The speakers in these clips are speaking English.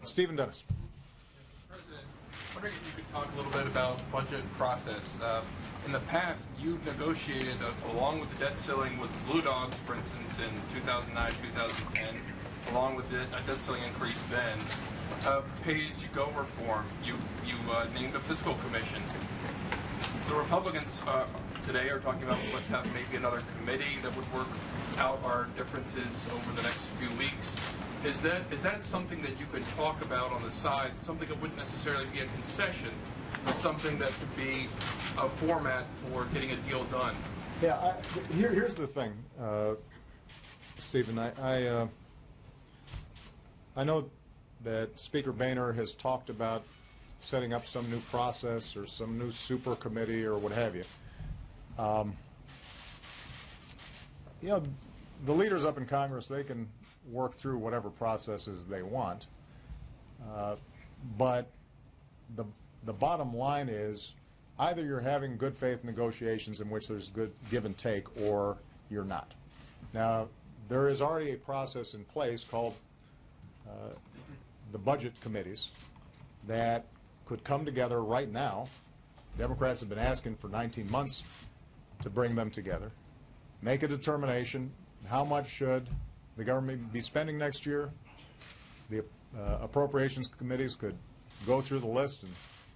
Stephen Dennis. President, I'm wondering if you could talk a little bit about budget process. In the past, you negotiated, along with the debt ceiling with the Blue Dogs, for instance, in 2009, 2010, along with the debt ceiling increase then, pay-as-you-go reform. You named a fiscal commission. The Republicans today are talking about let's have maybe another committee that would work out our differences over the next few weeks. Is that something that you could talk about on the side, something that wouldn't necessarily be a concession, but something that could be a format for getting a deal done? Yeah, here's the thing, Stephen. I know that Speaker Boehner has talked about setting up some new process or some new super committee or what have you. The leaders up in Congress, they can work through whatever processes they want, but the bottom line is either you're having good faith negotiations in which there's good give and take, or you're not. Now, there is already a process in place called the budget committees that could come together right now. Democrats have been asking for 19 months to bring them together, make a determination how much should the government be spending next year. The appropriations committees could go through the list, and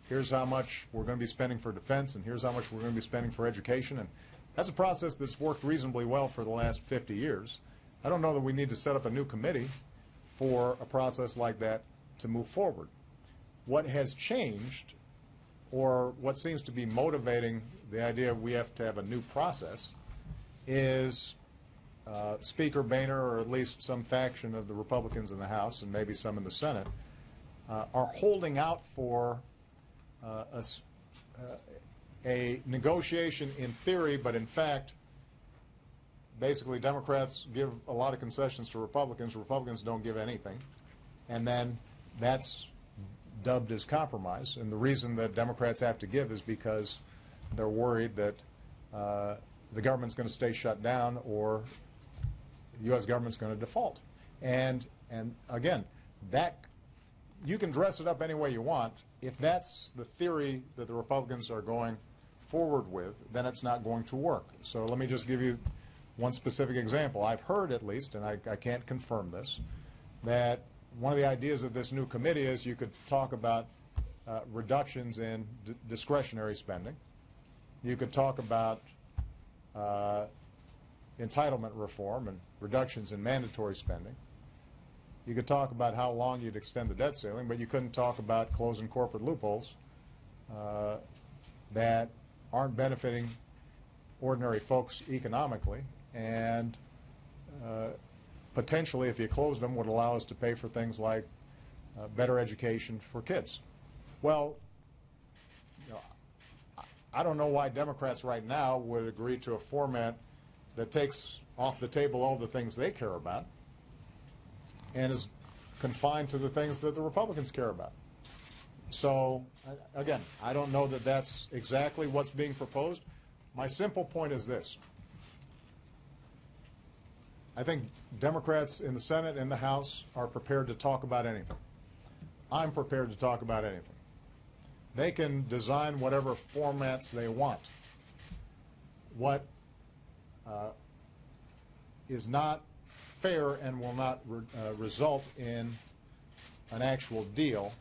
here's how much we're going to be spending for defense, and here's how much we're going to be spending for education. And that's a process that's worked reasonably well for the last 50 years. I don't know that we need to set up a new committee for a process like that to move forward. What has changed, or what seems to be motivating the idea we have to have a new process, is Speaker Boehner, or at least some faction of the Republicans in the House and maybe some in the Senate, are holding out for a negotiation in theory, but in fact, basically Democrats give a lot of concessions to Republicans. Republicans don't give anything. And then that's dubbed as compromise. And the reason that Democrats have to give is because they're worried that the government's going to stay shut down, or the U.S. government's going to default. And again, that you can dress it up any way you want. If that's the theory that the Republicans are going forward with, then it's not going to work. So let me just give you one specific example. I've heard, at least, and I can't confirm this, that one of the ideas of this new committee is you could talk about reductions in discretionary spending. You could talk about entitlement reform and reductions in mandatory spending. You could talk about how long you'd extend the debt ceiling, but you couldn't talk about closing corporate loopholes that aren't benefiting ordinary folks economically, and potentially, if you closed them, would allow us to pay for things like better education for kids. Well, I don't know why Democrats right now would agree to a format that takes off the table all the things they care about and is confined to the things that the Republicans care about. So, again, I don't know that that's exactly what's being proposed. My simple point is this. I think Democrats in the Senate and the House are prepared to talk about anything. I'm prepared to talk about anything. They can design whatever formats they want. What is not fair and will not result in an actual deal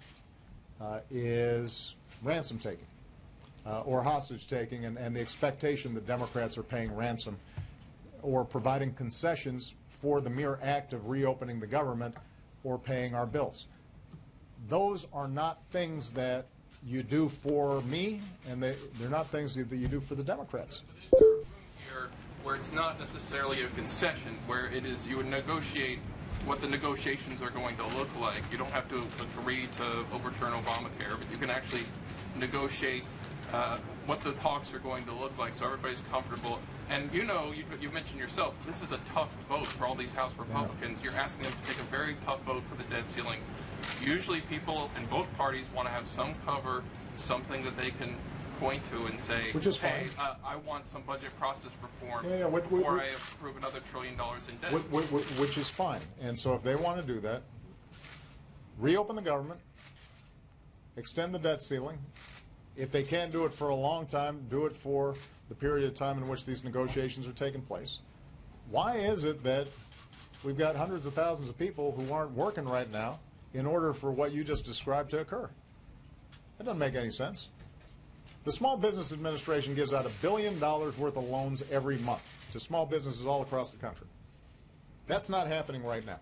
is ransom taking or hostage taking, and the expectation that Democrats are paying ransom or providing concessions for the mere act of reopening the government or paying our bills. Those are not things that you do for me, and they're not things that you do for the Democrats. But is there a room here where it's not necessarily a concession, where it is you would negotiate what the negotiations are going to look like? You don't have to agree to overturn Obamacare, but you can actually negotiate what the talks are going to look like so everybody's comfortable. And you mentioned yourself, this is a tough vote for all these House Republicans. You're asking them to take a very tough vote for the debt ceiling. Usually people in both parties want to have some cover, something that they can point to and say, hey, I want some budget process reform before I approve another $1 trillion in debt. Which is fine. And so if they want to do that, reopen the government, extend the debt ceiling. If they can't do it for a long time, do it for the period of time in which these negotiations are taking place. Why is it that we've got hundreds of thousands of people who aren't working right now in order for what you just described to occur? That doesn't make any sense. The Small Business Administration gives out $1 billion worth of loans every month to small businesses all across the country. That's not happening right now.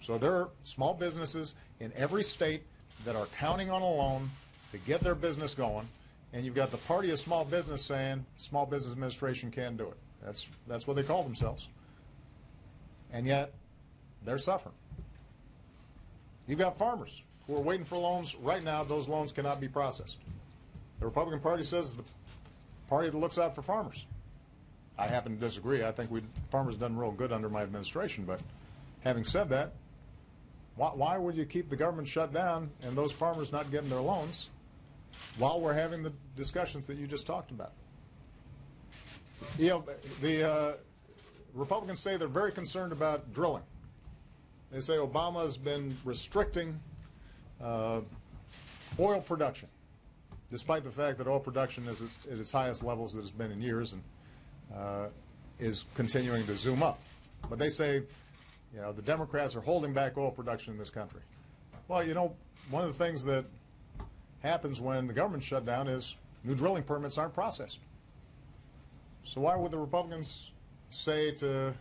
So there are small businesses in every state that are counting on a loan to get their business going, and you've got the party of small business saying Small Business Administration can't do it. That's what they call themselves. And yet, they're suffering. You've got farmers who are waiting for loans. Right now, those loans cannot be processed. The Republican Party says the party that looks out for farmers. I happen to disagree. I think farmers done real good under my administration. But having said that, why would you keep the government shut down and those farmers not getting their loans while we're having the discussions that you just talked about? You know, the Republicans say they're very concerned about drilling. They say Obama has been restricting oil production, despite the fact that oil production is at its highest levels that it's been in years and is continuing to zoom up. But they say, you know, the Democrats are holding back oil production in this country. Well, you know, one of the things that happens when the government's shut down is new drilling permits aren't processed. So why would the Republicans say to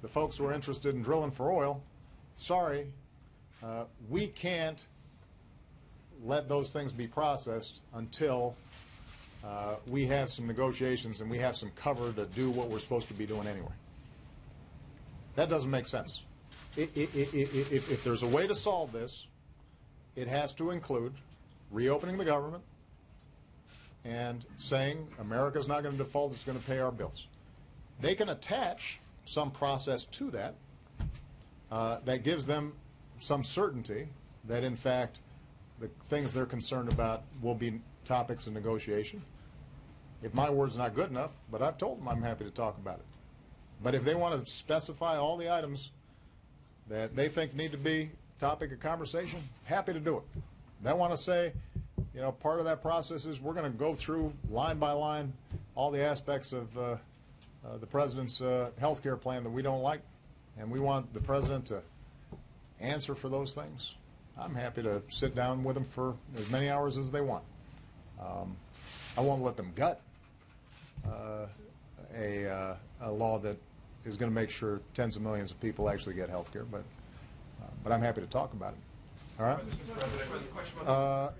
the folks who are interested in drilling for oil, sorry, we can't let those things be processed until we have some negotiations and we have some cover to do what we're supposed to be doing anyway? That doesn't make sense. If there's a way to solve this, it has to include reopening the government and saying America's not going to default, it's going to pay our bills. They can attach some process to that that gives them some certainty that, in fact, the things they're concerned about will be topics of negotiation. If my word's not good enough, but I've told them I'm happy to talk about it. But if they want to specify all the items that they think need to be topic of conversation, happy to do it. They want to say, you know, part of that process is we're going to go through line by line all the aspects of the president's health care plan that we don't like, and we want the president to answer for those things. I'm happy to sit down with them for as many hours as they want. I won't let them gut a law that is going to make sure tens of millions of people actually get health care, but I'm happy to talk about it. All right?